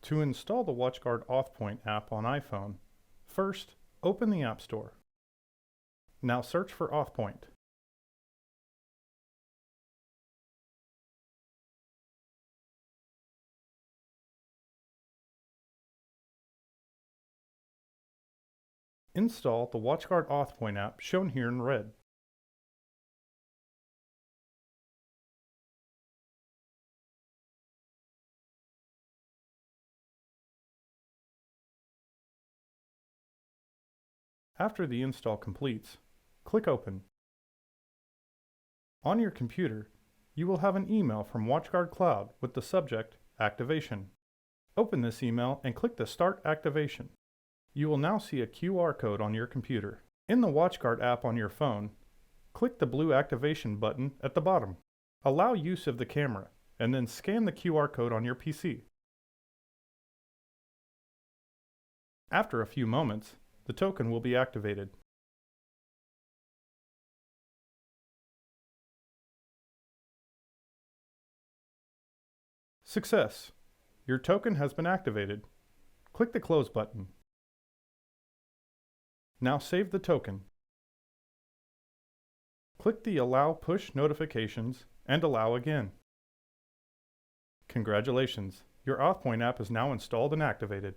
To install the WatchGuard AuthPoint app on iPhone, first, open the App Store. Now search for AuthPoint. Install the WatchGuard AuthPoint app shown here in red. After the install completes, click Open. On your computer, you will have an email from WatchGuard Cloud with the subject Activation. Open this email and click the Start Activation. You will now see a QR code on your computer. In the WatchGuard app on your phone, click the blue Activation button at the bottom. Allow use of the camera, and then scan the QR code on your PC. After a few moments, the token will be activated. Success! Your token has been activated. Click the Close button. Now save the token. Click the Allow Push Notifications and Allow again. Congratulations! Your AuthPoint app is now installed and activated.